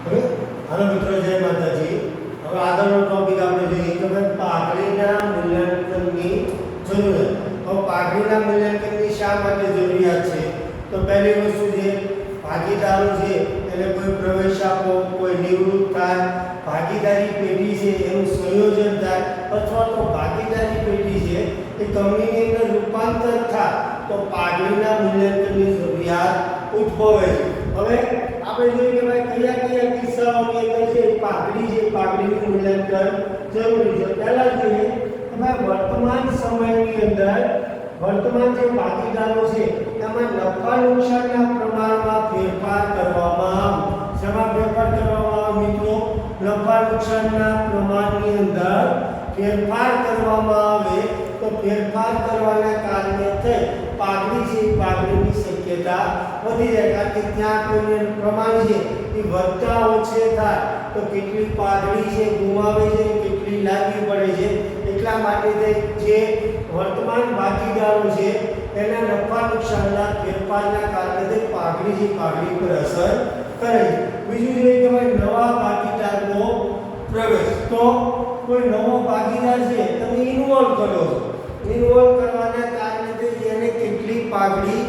હવે હાલો મિત્રો, જય માતાજી. હવે આગળનો ટોપિક આપણે જોઈએ કે ભાઈ પાઘડીના મૂલ્યાંકનની જરૂરિયાત. હવે પાઘડીના મૂલ્યાંકનની શા માટે જરૂરિયાત છે? તો પહેલી વસ્તુ છે, ભાગીદારો છે એને કોઈ પ્રવેશ આપો, કોઈ નિવૃત્ત થાય, ભાગીદારી પેઢી છે એનું સંયોજન થાય, અથવા તો ભાગીદારી પેઢી છે એ કંપનીની અંદર રૂપાંતર થાય તો પાઘડીના મૂલ્યાંકનની જરૂરિયાત ઉદ્ભવે છે. હવે આપણે જોઈએ કે ભાઈ કયા કયા કિસ્સાઓની અંદર છે પાઘડીનું મૂલ્યાંકન જરૂરી છે. પહેલા જોઈએ કે ભાઈ વર્તમાન સમયની અંદર વર્તમાન જે ભાગીદારો છે એમાં નફા નુકસાનના પ્રમાણમાં ફેરફાર કરવામાં આવે. શેમાં ફેરફાર કરવામાં આવે મિત્રો? નફા નુકસાનના પ્રમાણની અંદર ફેરફાર કરવામાં આવે તો ફેરફાર કરવાના કારણે થઈ પાઘડીની શક્યતા વધી જાય. કારણ કે ત્યાં કોઈને પ્રમાણ છે એ વધતા ઓછે થાય તો કેટલી પાઘડી છે ગુમાવે છે, કેટલી લાગી પડે છે. એટલા માટે જે વર્તમાન ભાગીદારો છે એના નફા નુકસાનના ફેરફારના કારણે પાઘડી પર અસર કરે છે. બીજું જોઈએ કે ભાઈ નવા ભાગીદારનો પ્રવેશ. તો કોઈ નવો ભાગીદાર છે તમે ઇન્વોલ્વ કરો છો, ઇન્વોલ્વ કરવાના કારણે એને કેટલી પાઘડી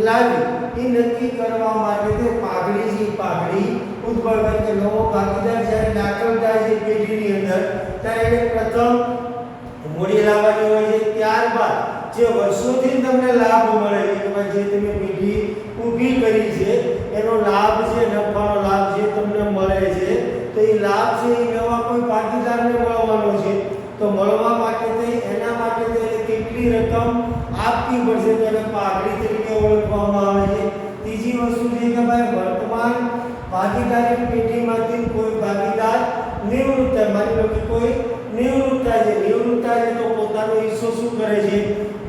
લાગી એ નક્કી કરવા માટે તે પાઘડી ઉદ્ભવે છે. નવો ભાગીદાર જ્યારે દાખલ થાય છે પેઢીની અંદર ત્યારે એને પ્રથમ મૂડી લાવવાની હોય છે. ત્યારબાદ જે વર્ષોથી તમને લાભ મળે છે કે ભાઈ જે તમે પેઢી ઊભી કરી છે એનો લાભ છે, નફાનો લાભ જે તમને મળે છે તો એ લાભ છે એ નવા કોઈ ભાગીદારને મળવાનો છે. તો મળવા માટે એના માટે એને કેટલી રકમ આપવી પડશે તો એને પાઘડી તરીકે ઓળખવામાં આવે છે. ત્રીજી વસ્તુ છે કે ભાઈ વર્તમાન ભાગીદારી પેઢીમાંથી કોઈ ભાગીદાર નિવૃત્ત થાય. માની લો કે કોઈ નિવૃત્ત થાય છે તો પોતાનો હિસ્સો શું કરે છે?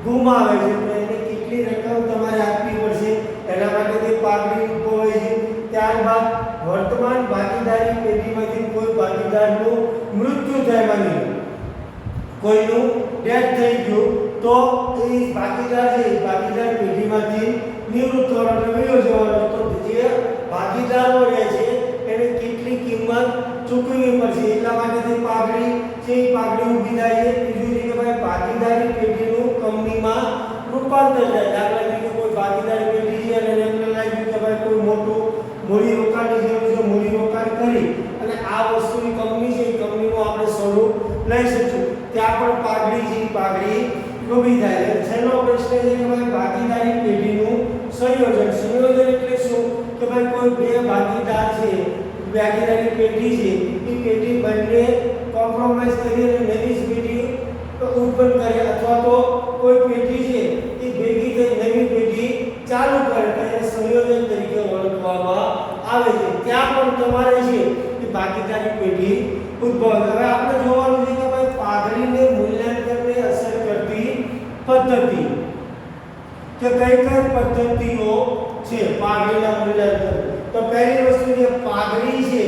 ગુમાવે છે. તો એને કેટલી રકમ તમારે આપવી પડશે એના માટે તે પાઘડી ઉદ્ભવે છે. ત્યારબાદ વર્તમાન ભાગીદારી પેઢીમાંથી કોઈ ભાગીદારનું મૃત્યુ થાય, માની લો કોઈનું ડેથ થઈ ગયું તો એ ભાગીદાર પેઢીમાંથી નિવૃત્ત થવાનો વયો જવાનો તો જે ભાગીદારો રહે છે એને કેટલી કિંમત ચૂકવવી પડશે. એટલા માટે તે પાઘડી ઊભી થાય છે. બીજું છે કે ભાઈ ભાગીદારી પેઢીનું કંપનીમાં રૂપાંતર થાય. દાખલા તરીકે કોઈ ભાગીદારી પેઢી છે અને એમને લાગ્યું કે ભાઈ કોઈ મોટું મૂડી રોકાણની જરૂર છે, મૂડી રોકાણ કરી અને આ વસ્તુની કંપની છે એ કંપનીનું આપણે સ્વરૂપ લઈ શકીશું. ત્યાં પણ પાઘડી ઊભી થાય. છેલ્લો પ્રશ્ન છે કે ભાઈ ભાગીદારી પેઢીનું સંયોજન એટલે શું? કે ભાઈ કોઈ બે ભાગીદાર છે, ભાગીદારી પેઢી છે એ પેઢી બંને કોમ્પ્રોમાઇઝ કરી અને નવી પેઢી ઉત્પન્ન કરે અથવા તો કોઈ પેઢી છે એ ભેગી થઈ નવી પેઢી ચાલુ કરે તો એને સંયોજન તરીકે ઓળખવામાં આવે છે. ત્યાં પણ તમારે છે એ ભાગીદારી પેઢી ઉદ્ભવે. હવે આપણે જોવાનું છે કે ભાઈ પાઘડીને મૂલ્યાંકનને અસર કરતી પદ્ધતિ કે કઈ પદ્ધતિઓ છે પાઘડીના મૂલ્યાંકન. તો પહેલી વસ્તુ જે પાઘડી છે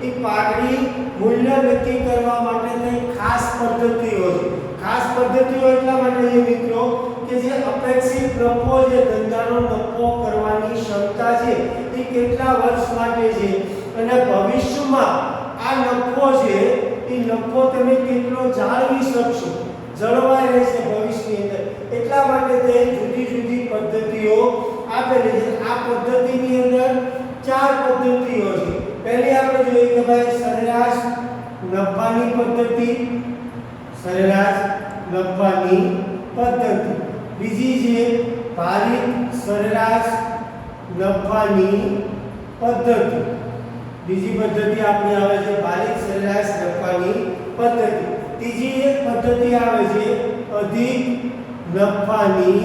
એ પાઘડી મૂલ્ય નક્કી કરવા માટે ખાસ પદ્ધતિઓ છે. ખાસ પદ્ધતિઓ એટલા માટે છે મિત્રો કે જે અપેક્ષિત નફો જે ધંધાનો નફો કરવાની ક્ષમતા છે એ કેટલા વર્ષ માટે છે અને ભવિષ્યમાં આ નફો છે એ નફો તમે કેટલો જાળવી શકશો, જળવાઈ રહેશે ભવિષ્યની અંદર. એટલા માટે તે જુદી પદ્ધતિઓ આપેલી છે. આ પદ્ધતિની અંદર 4 પદ્ધતિઓ છે. પહેલી આપણે જોઈએ કે ભાઈ સરેરાશ નફાની પદ્ધતિ. બીજી છે ભારિત સરેરાશ નફાની પદ્ધતિ. બીજી પદ્ધતિ આપણી આવે છે ભારિત સરેરાશ નફાની પદ્ધતિ. ત્રીજી એક પદ્ધતિ આવે છે અધિક નફાની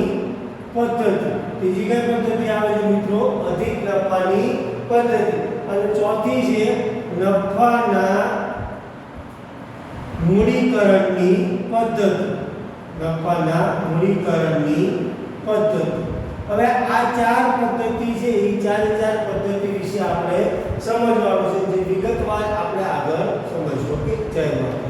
પદ્ધતિ. ત્રીજી કઈ પદ્ધતિ આવે છે મિત્રો? અધિક નફાની પદ્ધતિ. અને ચોથી છે નફાના મૂડીકરણની પદ્ધતિ. હવે આ 4 પદ્ધતિ છે એ 4 પદ્ધતિ વિશે આપણે સમજવાનું છે, જે વિગતવાર આપણે આગળ સમજશું. ઓકે, જય માતા.